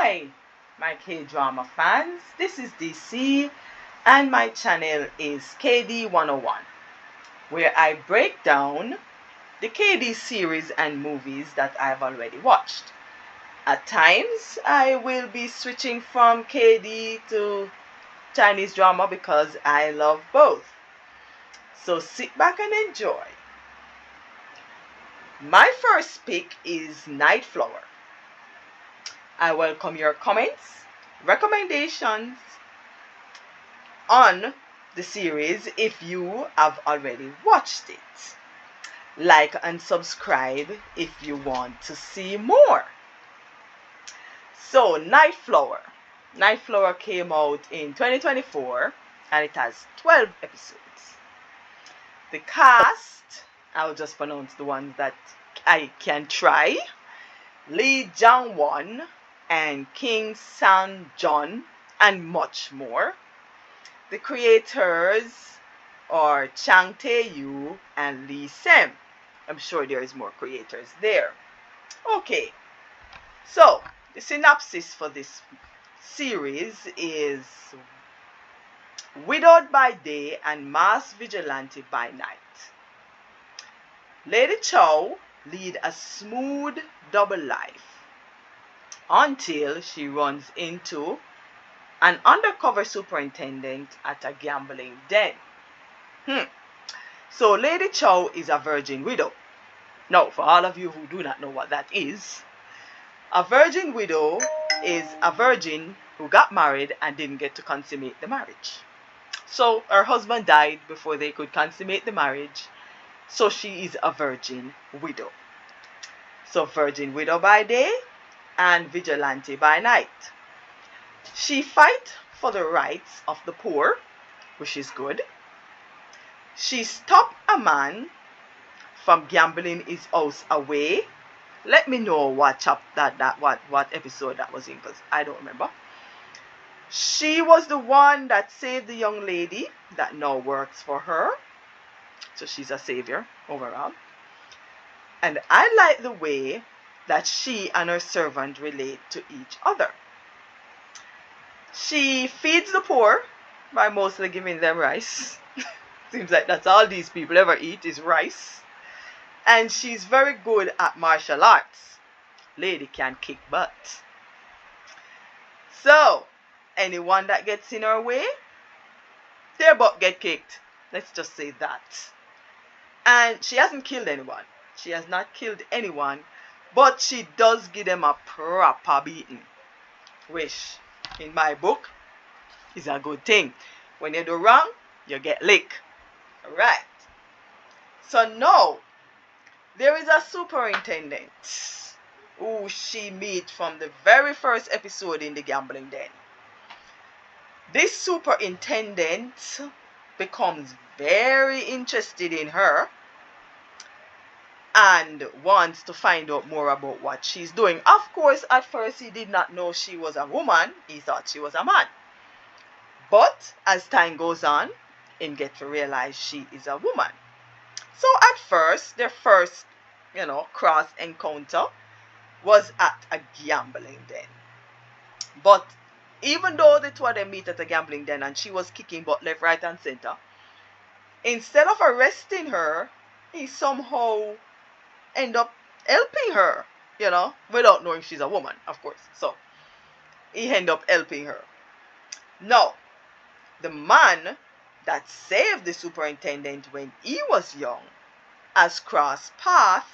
Hi, my K-drama fans. This is DC, and my channel is KD101, where I break down the KD series and movies that I've already watched. At times, I will be switching from KD to Chinese drama because I love both. So sit back and enjoy. My first pick is Night Flower. I welcome your comments, recommendations on the series if you have already watched it. Like and subscribe if you want to see more. So, Night Flower. Night Flower came out in 2024 and it has 12 episodes. The cast, I'll just pronounce the ones that I can try. Lee Jang-won and King Sang-joon and much more. The creators are Chang Tae-yoo and Lee Sem. I'm sure there is more creators there. Okay, so the synopsis for this series is widowed by day and masked vigilante by night. Lady Chow lead a smooth double life until she runs into an undercover superintendent at a gambling den. So Lady Chow is a virgin widow. Now, for all of you who do not know what that is, a virgin widow is a virgin who got married and didn't get to consummate the marriage. So her husband died before they could consummate the marriage. So she is a virgin widow. So virgin widow by day and vigilante by night. She fights for the rights of the poor, which is good. She stopped a man from gambling his house away. Let me know what episode that was in, because I don't remember. She was the one that saved the young lady that now works for her. So she's a savior overall. And I like the way that she and her servant relate to each other. She feeds the poor by mostly giving them rice. Seems like that's all these people ever eat is rice. And she's very good at martial arts. Lady can kick butt. So, anyone that gets in her way, their butt get kicked. Let's just say that. And she hasn't killed anyone. She has not killed anyone. But she does give them a proper beating. Which, in my book, is a good thing. When you do wrong, you get licked. Alright. So now, there is a superintendent who she meets from the very first episode in the gambling den. This superintendent becomes very interested in her and wants to find out more about what she's doing. Of course, at first he did not know she was a woman. He thought she was a man. But as time goes on, he gets to realize she is a woman. So at first, their first, cross encounter was at a gambling den. But even though the two of them meet at a gambling den and she was kicking butt left, right, and center, instead of arresting her, he somehow end up helping her, without knowing she's a woman, of course. So he end up helping her. Now, the man that saved the superintendent when he was young has crossed paths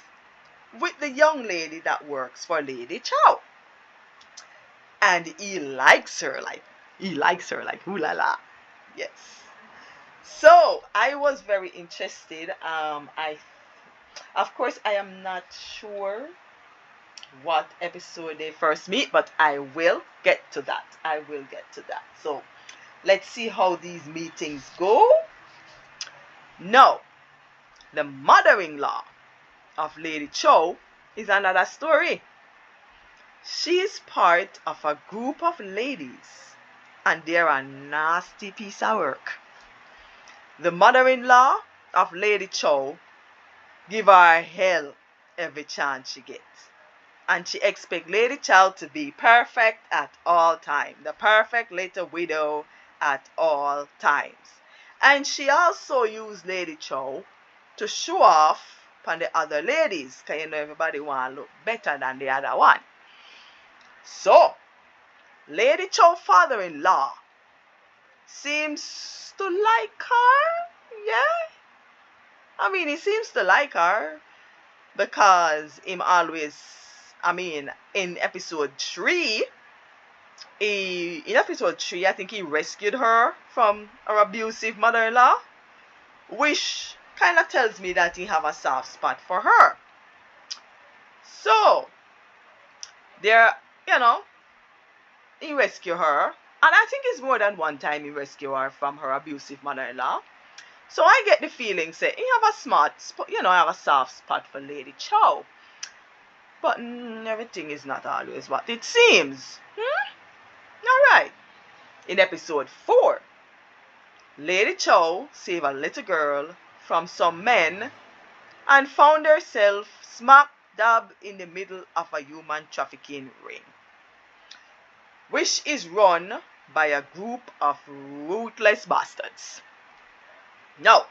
with the young lady that works for Lady Chow. And he likes her like ooh la la. Yes. So I was very interested. Of course, I am not sure what episode they first meet, but I will get to that. So let's see how these meetings go. Now, the mother-in-law of Lady Chow is another story. She is part of a group of ladies, and they're a nasty piece of work. The mother-in-law of Lady Chow give her hell every chance she gets. and she expects Lady Chow to be perfect at all times. The perfect little widow at all times. And she also used Lady Chow to show off on the other ladies, because you know everybody want to look better than the other one. So, Lady Chow's father-in-law seems to like her, yeah? I mean, he seems to like her because him always, in episode 3, I think he rescued her from her abusive mother-in-law, which kind of tells me that he have a soft spot for her. So, there, he rescued her, and I think it's more than one time he rescued her from her abusive mother-in-law. So I get the feeling, say, he have a have a soft spot for Lady Chow. But everything is not always what it seems. Alright. In episode 4, Lady Chow saved a little girl from some men and found herself smack dab in the middle of a human trafficking ring, which is run by a group of ruthless bastards. Now,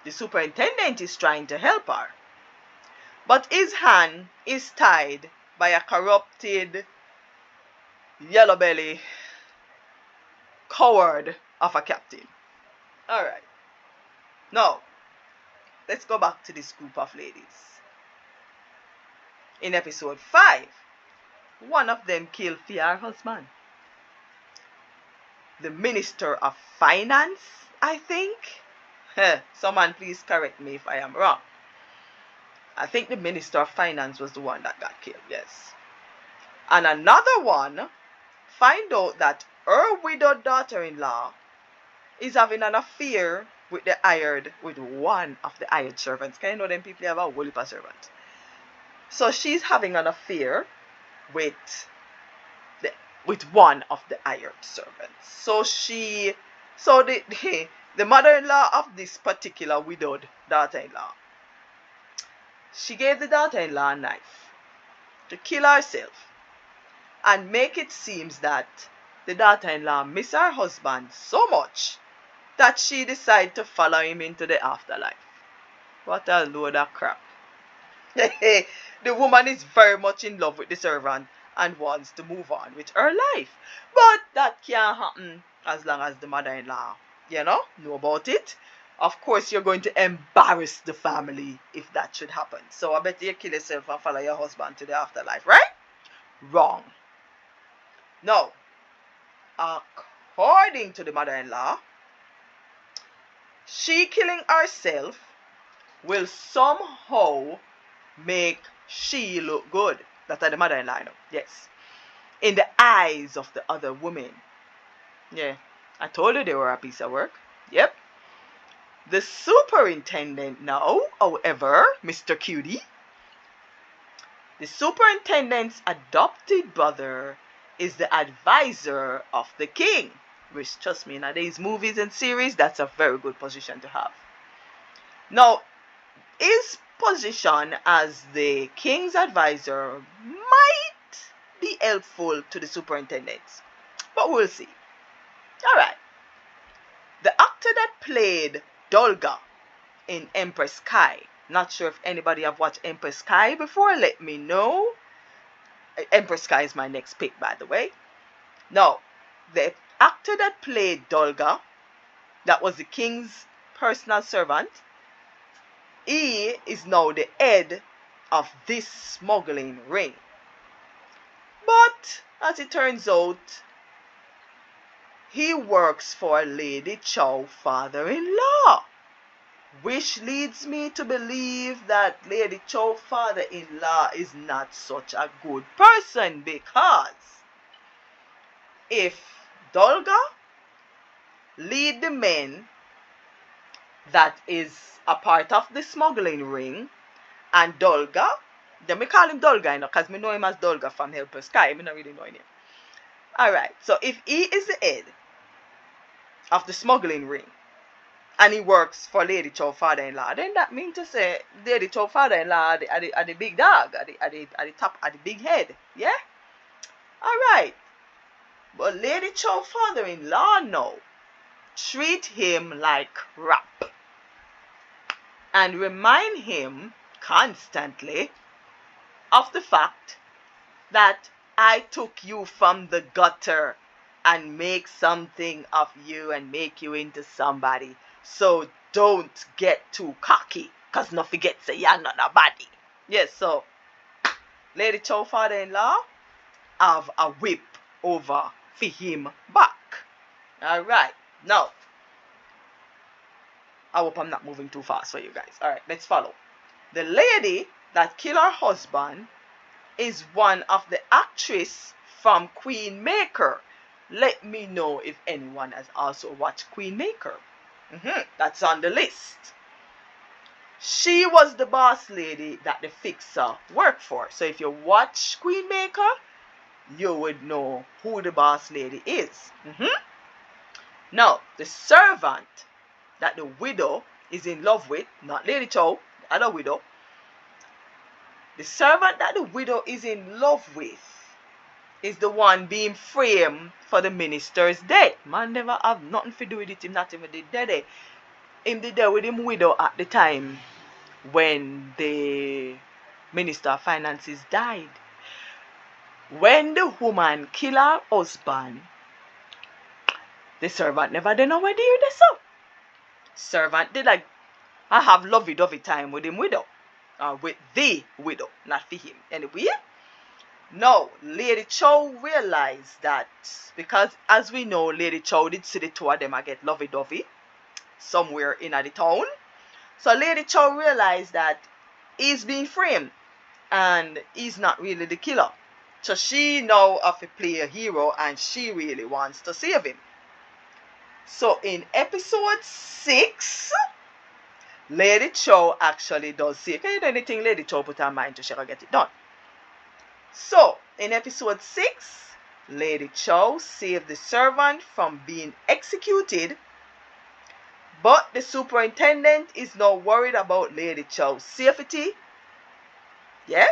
the superintendent is trying to help her, but his hand is tied by a corrupted, yellow belly coward of a captain. Alright. Now, let's go back to this group of ladies. In episode 5, one of them killed her husband. The Minister of Finance, I think. Someone please correct me if I am wrong. I think the Minister of Finance was the one that got killed, yes. And another one find out that her widowed daughter-in-law is having an affair with one of the hired servants. Can you know them people have a whole heap of servants? So she's having an affair with one of the hired servants. So the mother-in-law of this particular widowed daughter-in-law, she gave the daughter-in-law a knife to kill herself and make it seem that the daughter-in-law missed her husband so much that she decided to follow him into the afterlife. What a load of crap. The woman is very much in love with the servant and wants to move on with her life. But that can't happen as long as the mother-in-law, know about it. Of course, you're going to embarrass the family if that should happen. So I bet you kill yourself and follow your husband to the afterlife, right? Wrong. No. According to the mother-in-law, she killing herself will somehow make she look good. That's the mother-in-law, yes. In the eyes of the other women. Yeah, I told you they were a piece of work. Yep. The superintendent now, however, Mr. Cutie, the superintendent's adopted brother is the advisor of the king. Which, trust me, in these movies and series, that's a very good position to have. Now, his position as the king's advisor might be helpful to the superintendent, but we'll see. Alright. The actor that played Dolga in Empress Sky, not sure if anybody have watched Empress Sky before, let me know. Empress Sky is my next pick, by the way. Now, the actor that played Dolga, that was the king's personal servant, he is now the head of this smuggling ring. But, as it turns out, he works for Lady Chow's father-in-law, which leads me to believe that Lady Chow's father-in-law is not such a good person, because if Dolga lead the men that is a part of the smuggling ring, and Dolga, then we call him Dolga, because we know him as Dolga from Empress Sky, we don't really know him. Alright, so if he is the head of the smuggling ring, and he works for Lady Chow father-in-law, then that means to say Lady Chow father-in-law are the big dog, are the top, are the big head. Yeah? Alright. But Lady Chow father-in-law now treat him like crap and remind him constantly of the fact that I took you from the gutter and make something of you and make you into somebody. So don't get too cocky, cause nothing gets say you're not a body. Yes, so Lady Chow father-in-law have a whip over for him back. Alright, now I hope I'm not moving too fast for you guys. Alright, let's follow. The lady that killed her husband is one of the actress from Queen Maker. Let me know if anyone has also watched Queen Maker. That's on the list. She was the boss lady that the fixer worked for. So if you watch Queen Maker, you would know who the boss lady is. Now, the servant that the widow is in love with, not Lady Chow, the other widow, the servant that the widow is in love with is the one being framed for the minister's death. Man never have nothing to do with it. Him not even the dead. Him did there with him widow at the time when the minister of finances died. When the woman killed her husband, the servant never did know where they so. Servant did like I have lovey-dovey time with him widow. With the widow, not for him. Anyway, now Lady Chow realized that because as we know, Lady Chow did see the two of them get lovey-dovey somewhere in the town. So Lady Chow realized that he's being framed and he's not really the killer. So she now have to play a hero and she really wants to save him. So in episode 6, Lady Chow actually does save. Can you do anything Lady Chow put her mind to, she can get it done. So in episode 6, Lady Chow saved the servant from being executed, but the superintendent is now worried about Lady Chow's safety. Yeah?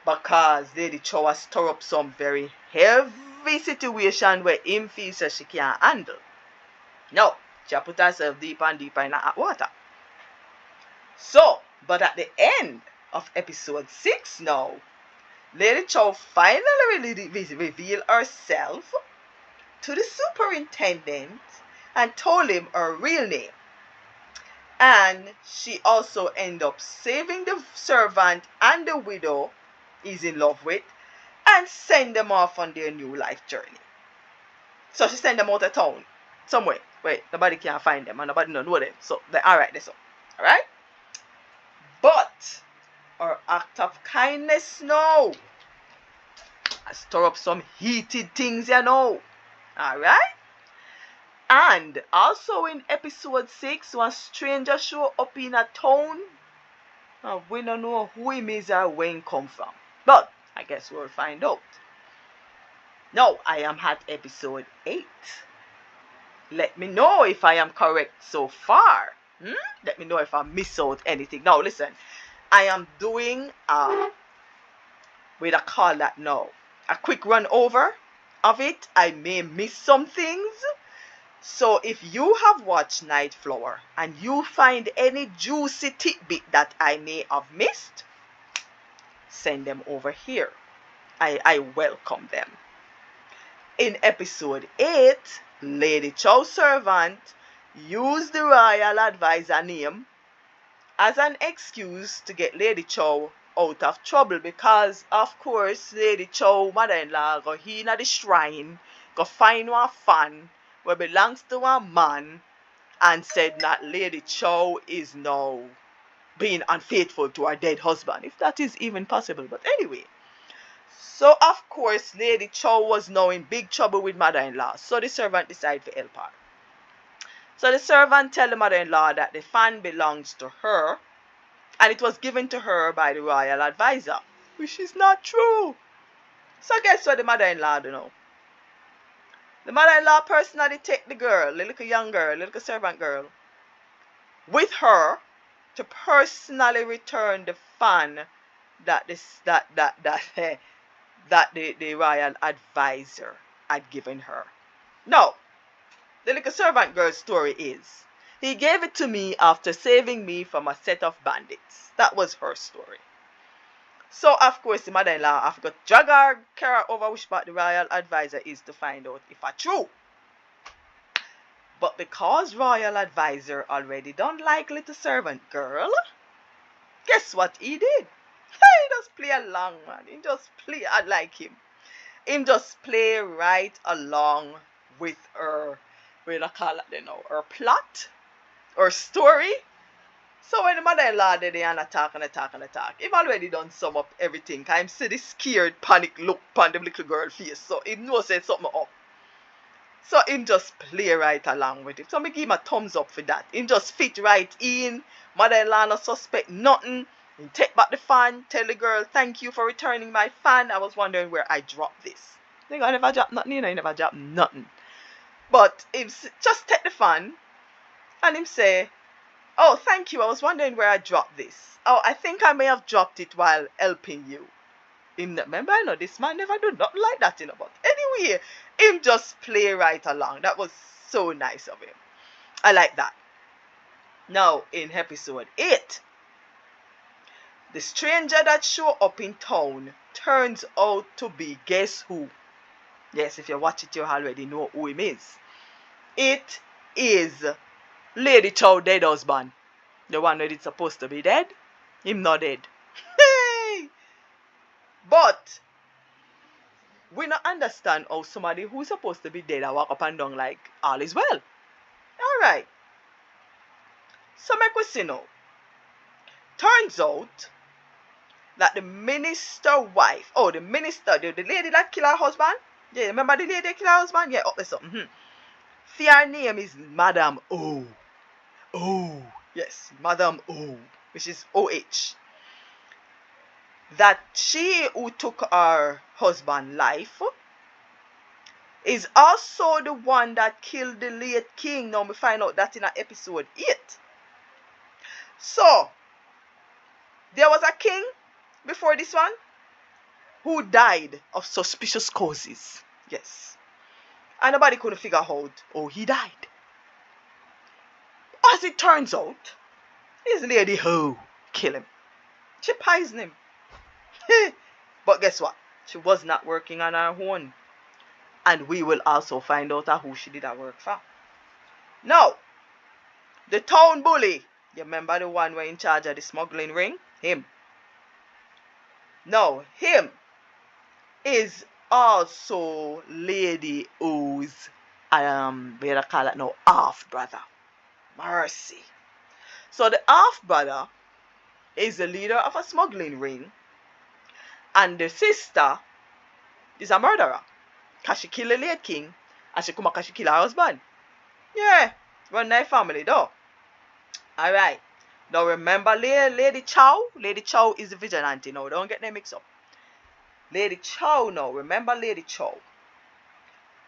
Because Lady Chow has stirred up some very heavy situation where him feels that she can't handle. Now, she put herself deeper and deeper in the hot water. So, but at the end of episode 6 now, Lady Chow finally revealed herself to the superintendent and told him her real name. And she also ended up saving the servant and the widow he's in love with and send them off on their new life journey. So she sent them out of town somewhere where nobody can find them and nobody don't know them. So they're alright, they're so. Alright? But her act of kindness now has stirred up some heated things, you know. Alright? And also in episode 6, one stranger show up in a town. And we don't know who he is or where he come from. But I guess we'll find out. Now I am at episode 8. Let me know if I am correct so far. Let me know if I miss out anything. Now listen, I am doing with a call that now. A quick run over of it. I may miss some things. So if you have watched Nightflower and you find any juicy tidbit that I may have missed, send them over here. I welcome them. In episode 8, Lady Chow's servant used the royal advisor name as an excuse to get Lady Chow out of trouble because, of course, Lady Chow mother-in-law go in at the shrine, go find one fan where belongs to a man and said that Lady Chow is now being unfaithful to her dead husband, if that is even possible. But anyway, so of course Lady Chow was now in big trouble with mother-in-law, so the servant decided to help her. So the servant tell the mother-in-law that the fan belongs to her and it was given to her by the royal advisor, which is not true. So guess what the mother-in-law do know? The mother-in-law personally take the girl, the little young girl, the little servant girl, with her to personally return the fan that the royal advisor had given her. Now, the little servant girl's story is, he gave it to me after saving me from a set of bandits. That was her story. So, of course, the mother-in-law have got drag her Kara over which part the royal advisor is to find out if it's true. But because royal advisor already don't like little servant girl, guess what he did? He just play along, man. He just play like him. Him just play right along with her, what do you call it, you know, her plot, her story. So when the mother-in-law did and attack, him already done sum up everything. Cause him see the scared panic look on the little girl face. So him know say something up. So him just play right along with it. So me give him a thumbs up for that. Him just fit right in. Mother-in-law no suspect nothing. He take back the fan, tell the girl, thank you for returning my fan. I was wondering where I dropped this. I think I never dropped nothing, you know, I never dropped nothing. But him just take the fan and him say, oh, thank you, I was wondering where I dropped this. Oh, I think I may have dropped it while helping you. Him, remember, I know this man never do nothing like that, you know. But anyway, him just play right along. That was so nice of him. I like that. Now, in episode 8, the stranger that show up in town turns out to be, guess who? Yes, if you watch it, you already know who him is. It is Lady Chow dead husband. The one that is supposed to be dead. Him not dead. Hey! But we not understand how somebody who's supposed to be dead I walk up and down like all is well. Alright. So make we see now. Turns out that the minister wife, the minister, the lady that killed her husband. Yeah, remember the lady that killed her husband? Yeah, up there something. Her name is Madame O. Yes, Madame O, which is OH. That she who took her husband's life is also the one that killed the late king. Now we find out that in episode 8. So, there was a king before this one who died of suspicious causes. Yes. And nobody couldn't figure out how he died. As it turns out, his lady Ho killed him. She poisoned him. But guess what? She was not working on her own. And we will also find out who she did her work for. Now, the town bully. You remember the one who was in charge of the smuggling ring? Him. Now, him is also Lady O's, what do you call it now, half-brother. Mercy. So the half-brother is the leader of a smuggling ring. And the sister is a murderer. Because she killed the late king. And she come back and she kill her husband. Yeah. Run their family though. Alright. Now remember Lady Chow? Lady Chow is the vigilante now. Don't get them mixed up. Lady Chow now. Remember Lady Chow.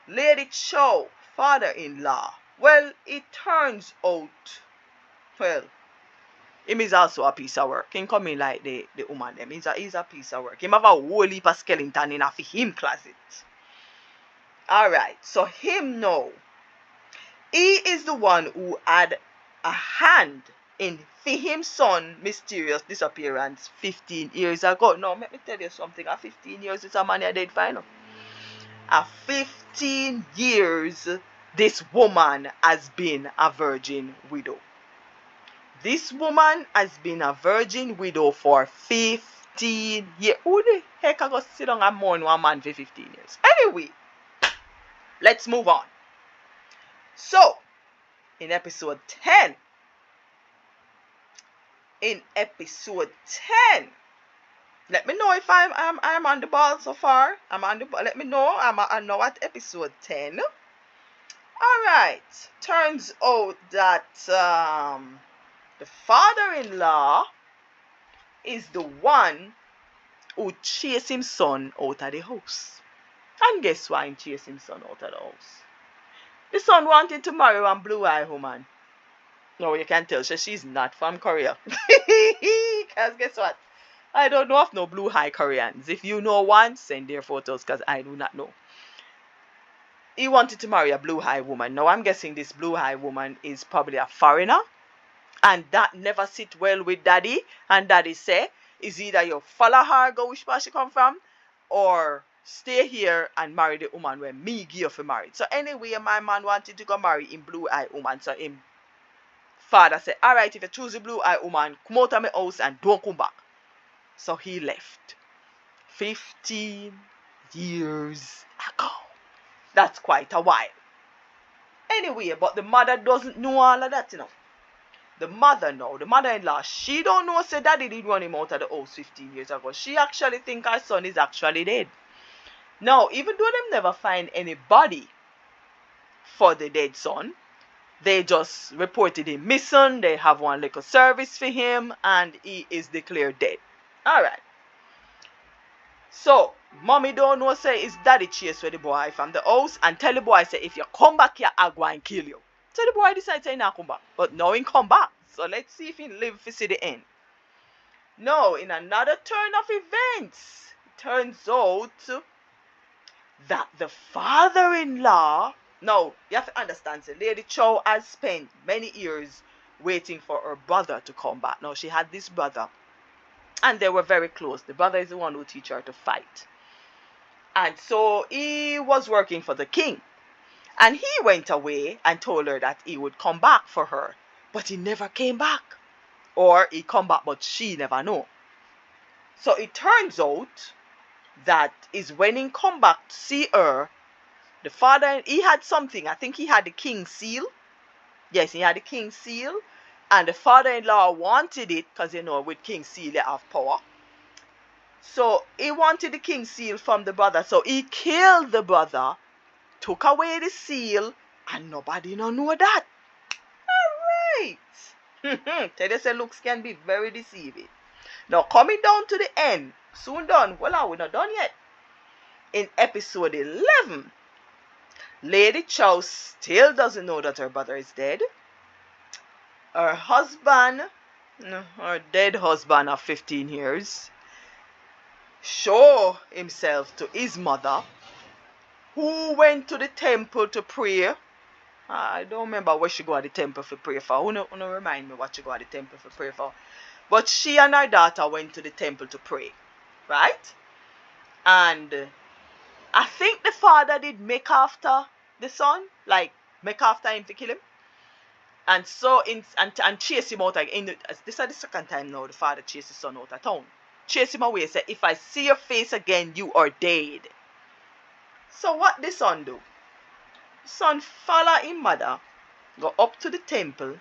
Lady Chow, father-in-law. Well, it turns out, him is also a piece of work. He come in like the woman them. He's a piece of work. Him have a whole heap of skeleton in a for him closet. Alright, so him now. He is the one who had a hand in him's son mysterious disappearance 15 years ago. Now, let me tell you something. A 15 years is a man I did find out. A 15 years this woman has been a virgin widow. This woman has been a virgin widow for 15 years. Who the heck I go sit down and mourn one man for 15 years? Anyway, let's move on. So, in episode 10, let me know if I'm on the ball so far. I'm on the ball. Let me know. I'm now at episode 10. Alright. Turns out that the father-in-law is the one who chased his son out of the house. And guess why he chased his son out of the house? The son wanted to marry one blue-eyed woman. No, you can tell she's not from Korea. Because guess what? I don't know of no blue eye Koreans. If you know one, send their photos because I do not know. He wanted to marry a blue eye woman. Now I'm guessing this blue eye woman is probably a foreigner. And that never sit well with daddy. And daddy say, is either you follow her, go which part she come from, or stay here and marry the woman where me give you for married. So anyway, my man wanted to go marry in blue eye woman. So him father said, alright, if you choose the blue eye woman, come out of my house and don't come back. So he left. 15 years ago. That's quite a while. Anyway, but the mother doesn't know all of that, The mother-in-law, she don't know say daddy did run him out of the house 15 years ago. She actually think her son is actually dead. Now, even though them never find any body for the dead son, they just reported him missing. They have one little service for him, and he is declared dead. Alright. So, mommy don't know say his daddy chase with the boy from the house and tell the boy say if you come back here, I'll go and kill you. So the boy decides to not come back. But now he come back. So let's see if he live to see the end. Now, in another turn of events, it turns out that the father-in-law, now, you have to understand, so Lady Chow has spent many years waiting for her brother to come back. Now, she had this brother, and they were very close. The brother is the one who teach her to fight. And so he was working for the king. And he went away and told her that he would come back for her. But he never came back. Or he come back, but she never know. So it turns out that is when he come back to see her, the father, he had something. I think he had the king's seal. Yes, he had the king's seal. And the father-in-law wanted it because, with king's seal, they have power. So he wanted the king's seal from the brother. So he killed the brother, took away the seal, and nobody no know that. Alright. Tell you say looks can be very deceiving. Now coming down to the end, soon done. Well, we're not done yet. In episode 11, Lady Chow still doesn't know that her brother is dead. Her husband, her dead husband of 15 years, show himself to his mother, who went to the temple to pray. I don't remember what she go to the temple for pray for. Who no remind me what she go to the temple for pray for. But she and her daughter went to the temple to pray. Right? And I think the father did make after the son. Like, make after him to kill him. And so, and chase him out. This is the second time now the father chased his son out of town. Chase him away. Say, if I see your face again, you are dead. So what the son do? The son follow his mother, go up to the temple.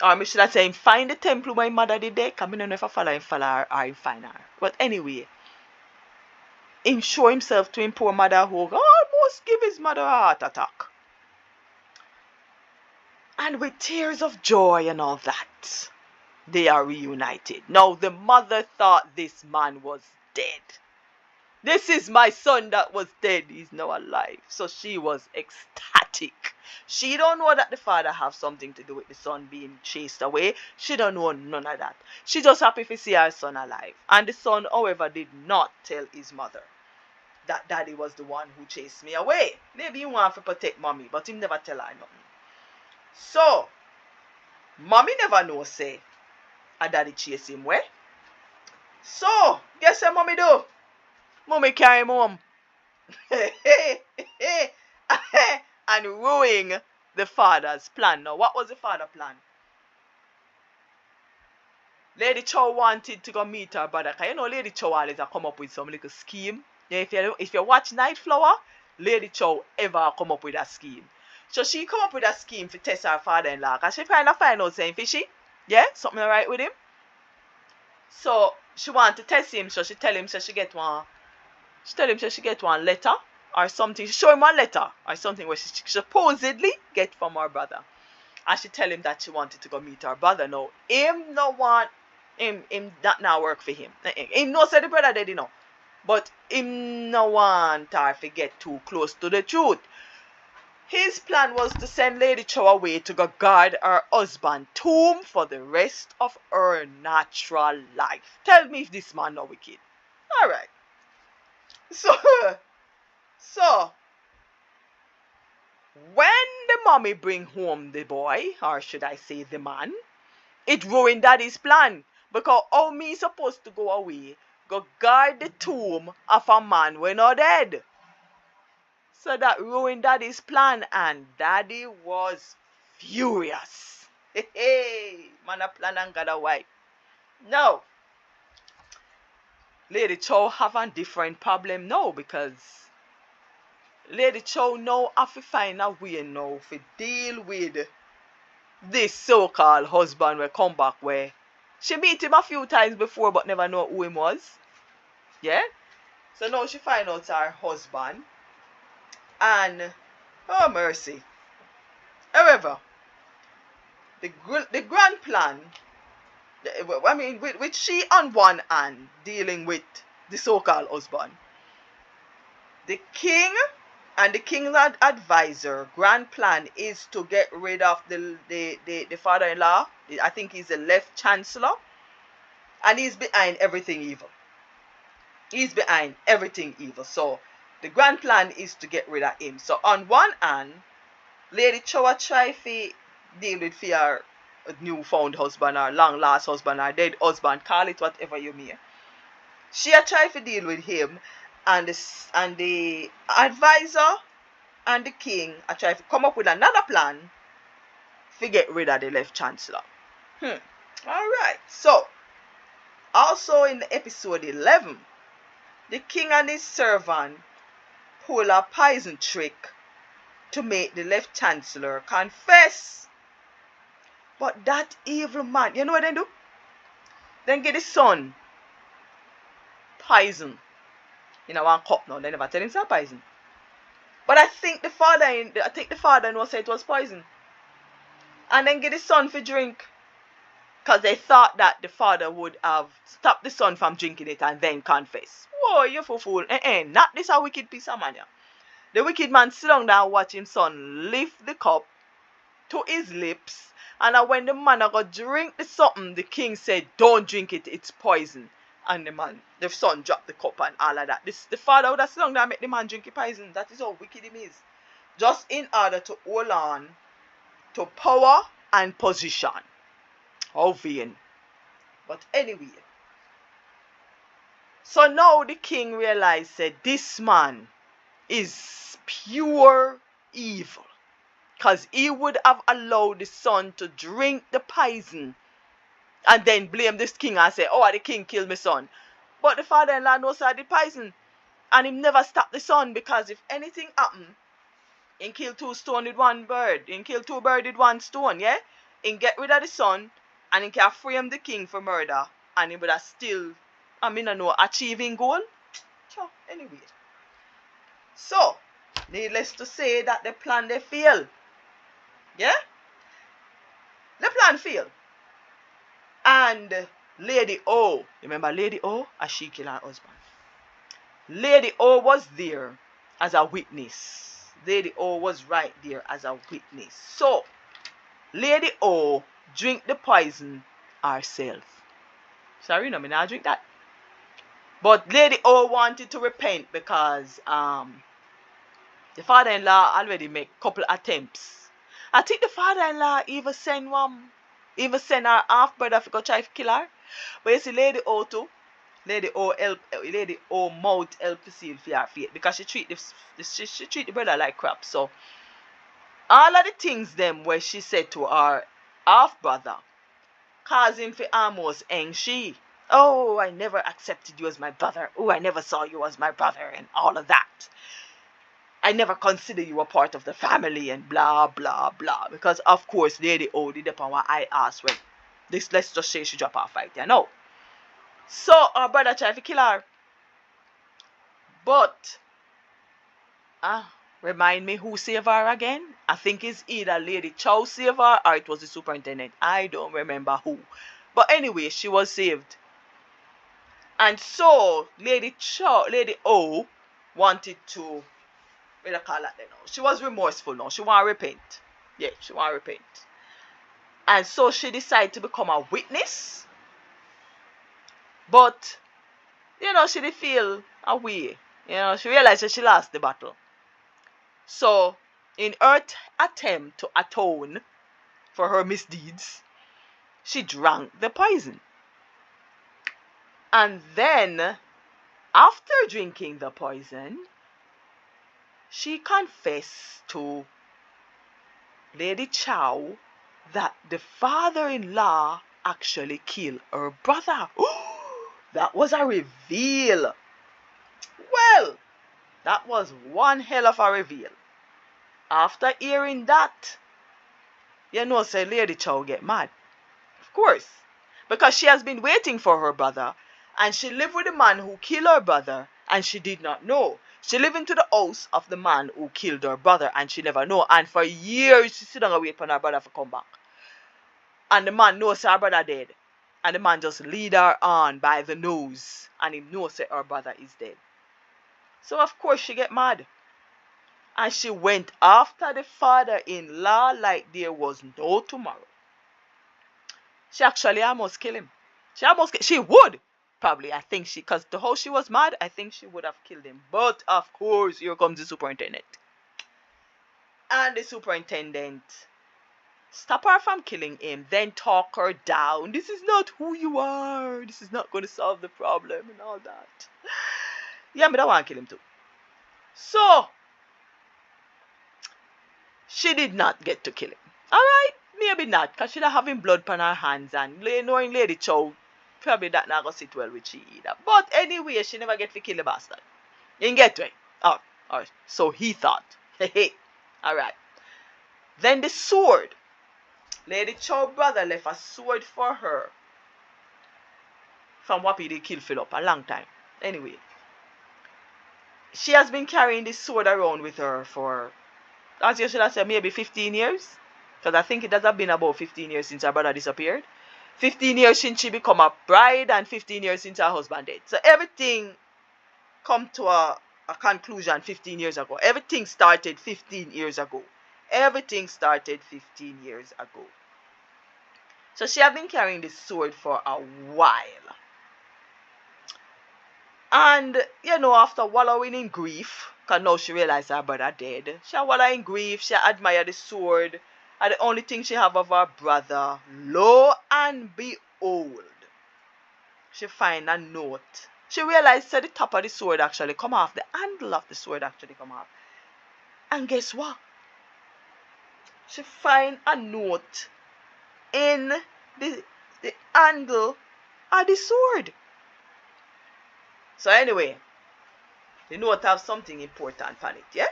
Or I should I say him find the temple where his mother did there. Because I don't know if I follow her or him find her. But anyway, him show himself to him poor mother who almost give his mother a heart attack. And with tears of joy and all that, they are reunited. Now the mother thought this man was dead. This is my son that was dead. He's now alive. So she was ecstatic. She don't know that the father have something to do with the son being chased away. She don't know none of that. She just happy to see her son alive. And the son, however, did not tell his mother that daddy was the one who chased me away. Maybe he want to protect mommy, but he never tell her nothing. So, mommy never know say a daddy chase him away. So, guess what mommy do? Mommy carry him home. And ruining the father's plan. Now, what was the father's plan? Lady Chow wanted to go meet her brother. Because Lady Chow always come up with some little scheme. If you watch Night Flower, Lady Chow ever come up with a scheme. So she come up with a scheme to test her father-in-law. Because she kind of find out saying, fishy, yeah, something alright with him. So she want to test him. So she tell him so she get one. She tell him so she get one letter or something. She show him one letter or something where she supposedly get from her brother. And she tell him that she wanted to go meet her brother. Now, him no want him that now work for him. Him no say the brother dead, But him no want her to get too close to the truth. His plan was to send Lady Chow away to go guard her husband's tomb for the rest of her natural life. Tell me if this man not wicked. Alright. So, when the mommy bring home the boy, or should I say the man, it ruined daddy's plan. Because how me supposed to go away, go guard the tomb of a man when not dead? So that ruined daddy's plan, and daddy was furious. Hey, man a plan and got a wife. Now, Lady Chow have a different problem now, because Lady Chow now have to find a way now to deal with this so-called husband will come back where she meet him a few times before but never know who him was. Yeah? So now she find out her husband. And, oh mercy. However, the grand plan, I mean, with she on one hand dealing with the so-called husband, the king and the king's advisor grand plan is to get rid of the father-in-law. I think he's the left chancellor, and he's behind everything evil. He's behind everything evil. So the grand plan is to get rid of him. So on one hand, Lady Chow try to deal with her newfound husband or long lost husband or dead husband, call it whatever you may. She try to deal with him, and the advisor and the king are trying to come up with another plan to get rid of the left chancellor. Alright, so also in episode 11, the king and his servant pull a poison trick to make the left chancellor confess. But that evil man, you know what they do? Then get his son poison in a one cup now. They never tell him it's poison. But I think the father know say it was poison. And then get his son for drink. Because they thought that the father would have stopped the son from drinking it and then confess. Whoa, you fool. Not this a wicked piece of man. Yeah. The wicked man sit down there and watch his son lift the cup to his lips. And when the man go drink the something, the king said, don't drink it, it's poison. And the son dropped the cup and all of that. The father would have sit down there and make the man drink the poison. That is how wicked him is. Just in order to hold on to power and position. How vain. But anyway. So now the king realized that this man is pure evil. Because he would have allowed the son to drink the poison and then blame this king and say, oh, the king killed my son. But the father-in-law knows that the poison. And him never stopped the son, because if anything happened, he kill two stones with one bird. He kill two birds with one stone, yeah? He get rid of the son and he can frame the king for murder. And he would have still, achieving goal. Sure, anyway. So, needless to say that the plan they failed. Yeah? The plan failed. And Lady O, remember Lady O? As she killed her husband. Lady O was there as a witness. Lady O was right there as a witness. So, Lady O drink the poison herself. Sorry, no, me not drink that. But Lady O wanted to repent because the father-in-law already make couple attempts. I think the father-in-law even send her half-brother to go try to kill her. But you see Lady O too. Lady O mouth help to seal for her fate, because she treat the brother like crap. So all of the things them where she said to her half-brother cause him to almost hang she. Oh, I never accepted you as my brother. Oh, I never saw you as my brother, and all of that. I never consider you a part of the family, and blah, blah, blah. Because, of course, Lady O did upon what I asked when let's just say she drop her fight, you know. So, her brother tried to kill her. But, remind me who saved her again? I think it's either Lady Chow saved her or it was the superintendent. I don't remember who. But anyway, she was saved. And so, Lady O wanted to We don't call that then. She was remorseful now. She want to repent. Yeah, she want to repent. And so she decided to become a witness. But, she did feel a way. She realized that she lost the battle. So, in her attempt to atone for her misdeeds, she drank the poison. And then, after drinking the poison, she confessed to Lady Chow that the father-in-law actually killed her brother. That was a reveal. Well, that was one hell of a reveal. After hearing that, say Lady Chow get mad. Of course. Because she has been waiting for her brother, and she lived with the man who killed her brother, and she did not know. She lived into the house of the man who killed her brother, and she never know. And for years, she sit down and wait for her brother to come back. And the man knows her brother dead. And the man just lead her on by the nose, and he knows that her brother is dead. So of course she get mad. And she went after the father-in-law like there was no tomorrow. She actually almost killed him. She would probably, I think because the whole she was mad, I think she would have killed him. But of course, here comes the superintendent. And the superintendent stop her from killing him, then talk her down. This is not who you are. This is not going to solve the problem and all that. Yeah, but I want to kill him too. So, she did not get to kill him. Alright, maybe not, because she'd have him blood on her hands, and knowing Lady Chow, probably that not going to sit well with she either. But anyway, she never get to kill the bastard. You get to it. Oh, so he thought. Alright. Then the sword. Lady Chow brother left a sword for her from what he did kill Philip a long time. Anyway, she has been carrying this sword around with her for, as you should have said, maybe 15 years. Because I think it has been about 15 years since her brother disappeared. 15 years since she become a bride, and 15 years since her husband died. So everything come to a conclusion 15 years ago. Everything started 15 years ago. Everything started 15 years ago. So she had been carrying this sword for a while. And, after wallowing in grief, because now she realized her brother dead, she wallowed in grief, she admired the sword, and the only thing she have of her brother, lo and behold, she find a note. She realized that the top of the sword actually come off, the handle of the sword actually come off. And guess what? She find a note in the handle of the sword. So anyway, the note have something important on it, yeah?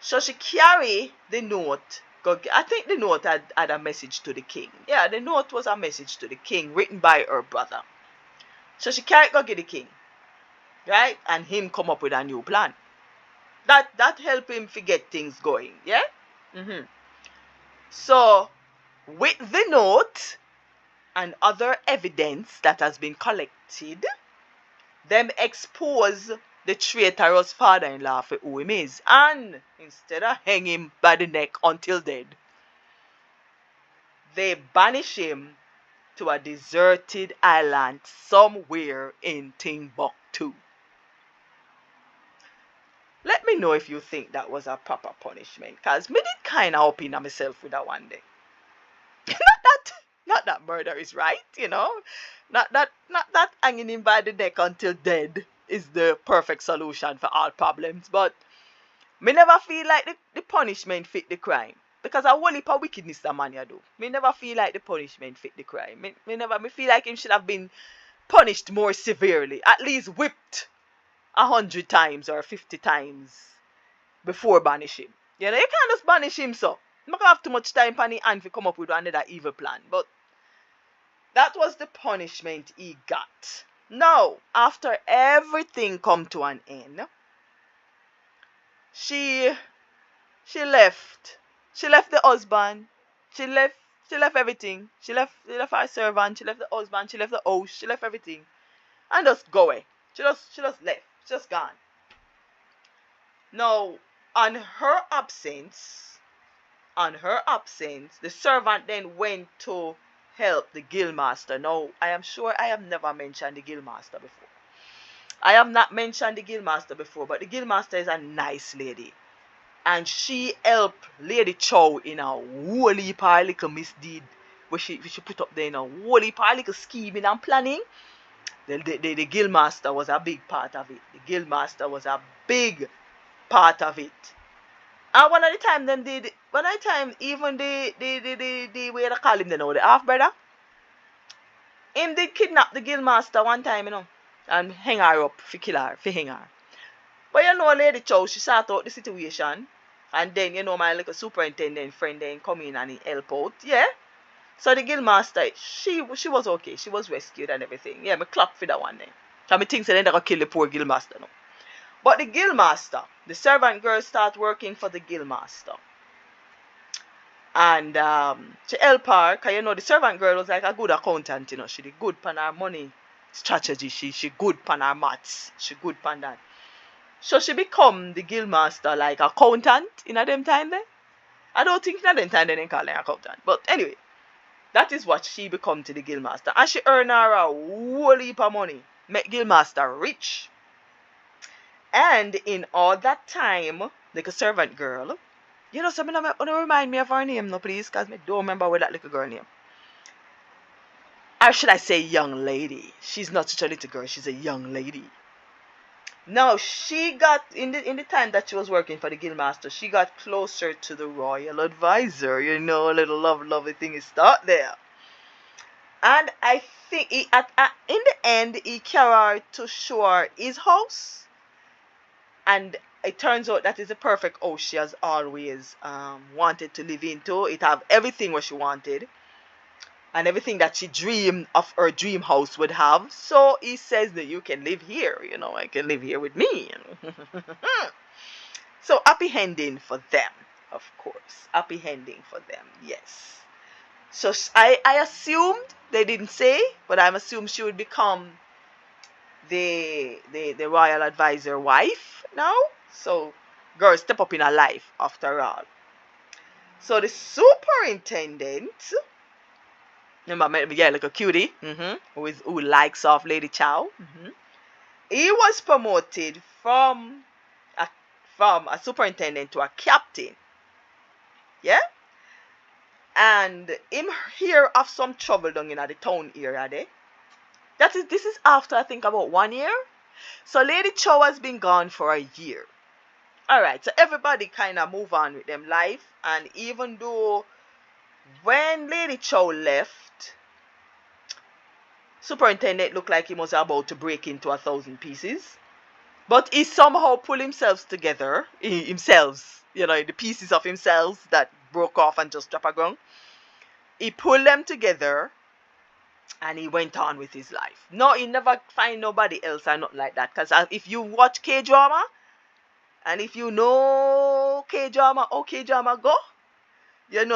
So she carry the note. I think the note had a message to the king. Yeah, the note was a message to the king written by her brother. So she carry it go get the king. Right? And him come up with a new plan. That help him forget things going, yeah? So, with the note and other evidence that has been collected, them expose the traitorous father-in-law for who he is. And instead of hang him by the neck until dead, they banish him to a deserted island somewhere in Timbuktu. Let me know if you think that was a proper punishment, because me did kind of opinion on myself with that one day. not that murder is right, Not that hanging him by the neck until dead is the perfect solution for all problems, but me never feel like the punishment fit the crime. Because a whole heap of wickedness the man you do. Me never feel like the punishment fit the crime. Me feel like him should have been punished more severely. At least whipped 100 times or 50 times before banish him. You can't just banish him so. I'm not going to have too much time on the hand to come up with another evil plan. But that was the punishment he got. Now, after everything come to an end, she left. She left the husband. She left everything. She left her servant. She left the husband. She left the house. She left everything. And just go away. She just left. She just gone. Now, on her absence, the servant then went to help the guildmaster. Now, I am sure I have never mentioned the guildmaster before. I have not mentioned the guildmaster before, but the guildmaster is a nice lady. And she helped Lady Chow in a whole heap of little misdeed where she put up there in a whole heap of little scheming and planning. The guildmaster was a big part of it. The guildmaster was a big part of it. And one of the time them did, one of the time even the way they call him the half brother, him did kidnap the guildmaster one time, and hang her up for kill her, for hang her. But Lady Chow, she sort out the situation. And then, my little superintendent friend then come in and he help out. Yeah. So the guildmaster, she was okay. She was rescued and everything. Yeah, me clap for that one then. So I think they gonna kill the poor guildmaster now. But the guildmaster, the servant girl start working for the guildmaster. And she help her, because the servant girl was like a good accountant, she did good pan her money strategy. She good pan her maths. She good pan that. So she become the guildmaster like accountant in a them time there. I don't think in a them time they didn't call her accountant. But anyway, that is what she become to the guildmaster. And she earn her a whole heap of money. Make guildmaster rich. And in all that time, like a servant girl, something that remind me of her name, no please, because I don't remember what that little girl name. Or should I say young lady? She's not such a little girl, she's a young lady. Now, she got, in the time that she was working for the guildmaster, she got closer to the royal advisor. A little lovely thing is start there. And I think in the end, he carried her to show her his house. And it turns out that is the perfect house she has always wanted to live into. It have everything what she wanted. And everything that she dreamed of her dream house would have. So he says that you can live here, I can live here with me. So happy ending for them, of course. Happy ending for them, yes. So I assumed, they didn't say, but I'm assuming she would become the royal advisor wife now. So girl step up in her life after all. So the superintendent, remember, yeah, like a cutie, who likes off Lady Chow. He was promoted from a superintendent to a captain. Yeah? And him hear of some trouble down in the town area there. This is after I think about 1 year. So Lady Chow has been gone for a year. Alright, so everybody kind of move on with them life. And even though when Lady Chow left, superintendent looked like he was about to break into 1,000 pieces. But he somehow pulled himself together. The pieces of himself that broke off and just dropped aground. He pulled them together and he went on with his life. No, he never find nobody else or nothing like that. Because if you watch K-drama, and if you know K-drama, how K-drama go,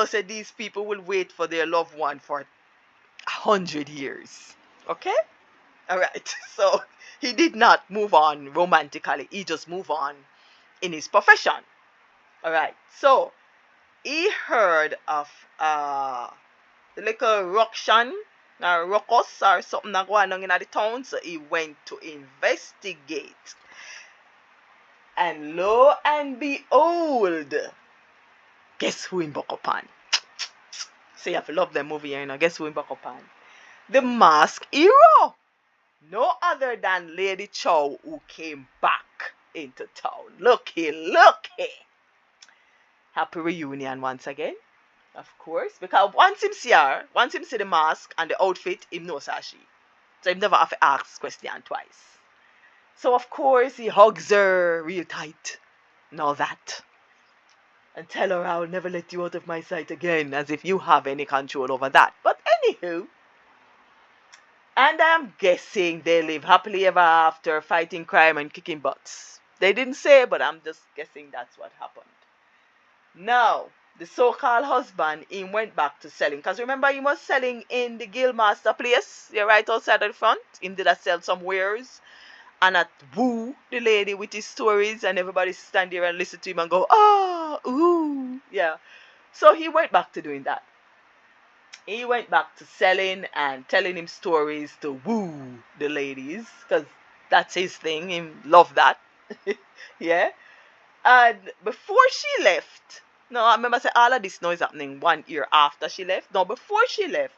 say these people will wait for their loved one for 100 years. Okay? Alright, so he did not move on romantically. He just moved on in his profession. Alright, so he heard of the little ruction or ruckus or something that going on in the town. So he went to investigate. And lo and behold, guess who in Bokopan? So you have to love them movie, Guess who in Bokopan? The Masked Hero. No other than Lady Chow, who came back into town. Looky. Happy reunion once again. Of course. Because once him see the mask and the outfit, him knows Sashi. So he never have to ask question twice. So of course he hugs her real tight and all that. And tell her I'll never let you out of my sight again, as if you have any control over that. But anywho, and I'm guessing they live happily ever after, fighting crime and kicking butts. They didn't say, but I'm just guessing that's what happened. Now, the so-called husband, he went back to selling. Because remember, he was selling in the Guildmaster place. You're right outside of the front. He did sell some wares. and not woo the lady with his stories, and everybody stand there and listen to him and go, ah, ooh, yeah. So he went back to doing that. He went back to selling and telling him stories to woo the ladies, because that's his thing. He love that. Yeah. And before she left, no, I remember say all of this now is happening 1 year after she left. No, before she left,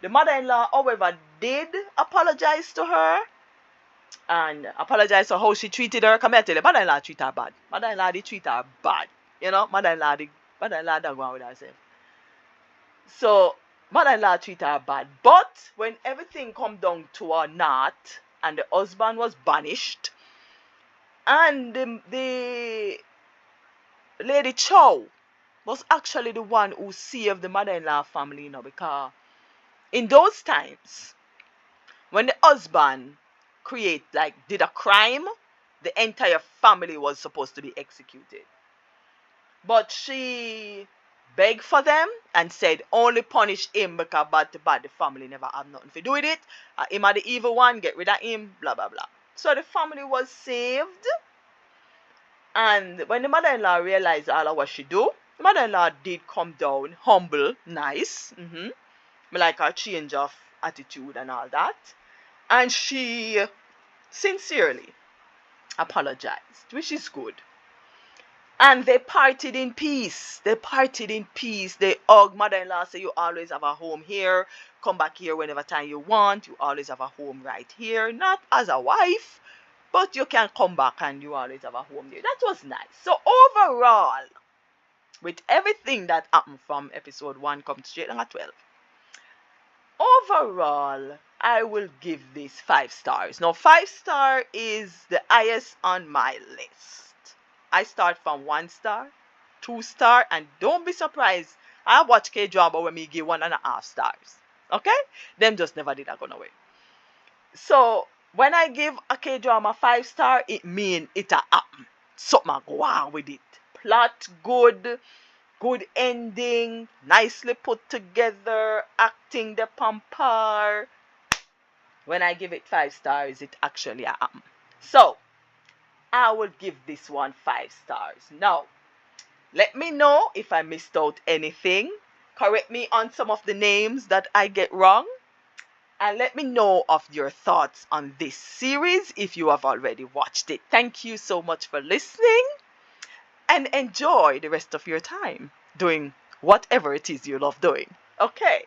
the mother-in-law, however, did apologize to her and apologize for how she treated her. Come here, tell you, mother-in-law treat her bad. Mother-in-law did treat her bad. You know, mother-in-law don't go on with herself. So mother-in-law treat her bad. But when everything come down to a knot and the husband was banished, and the Lady Chow was actually the one who saved the mother-in-law family, you know, because in those times, when the husband did a crime, the entire family was supposed to be executed. But she begged for them and said only punish him because bad the family never have nothing to do with it. Him are the evil one, get rid of him, blah blah blah. So the family was saved. And when the mother-in-law realized all of what she do, the mother-in-law did come down, humble, nice. Like her change of attitude and all that. And she sincerely apologized, which is good. And they partied in peace. They hugged. Mother-in-law say, you always have a home here. Come back here whenever time you want. You always have a home right here. Not as a wife, but you can come back and you always have a home there. That was nice. So overall, with everything that happened from episode 1 come straight on 12, overall, I will give this 5 stars. Now, 5 star is the highest on my list. I start from 1 star, 2 star, and don't be surprised. I watch K-drama when me give 1.5 stars. Okay? Them just never did that go away. So, when I give a K-drama 5 star, it mean it a happen. Something go on with it. Plot good. Good ending, nicely put together, acting the pampar. When I give it 5 stars, it actually happens. So, I will give this one 5 stars. Now, let me know if I missed out anything. Correct me on some of the names that I get wrong. And let me know of your thoughts on this series if you have already watched it. Thank you so much for listening. And enjoy the rest of your time doing whatever it is you love doing. Okay.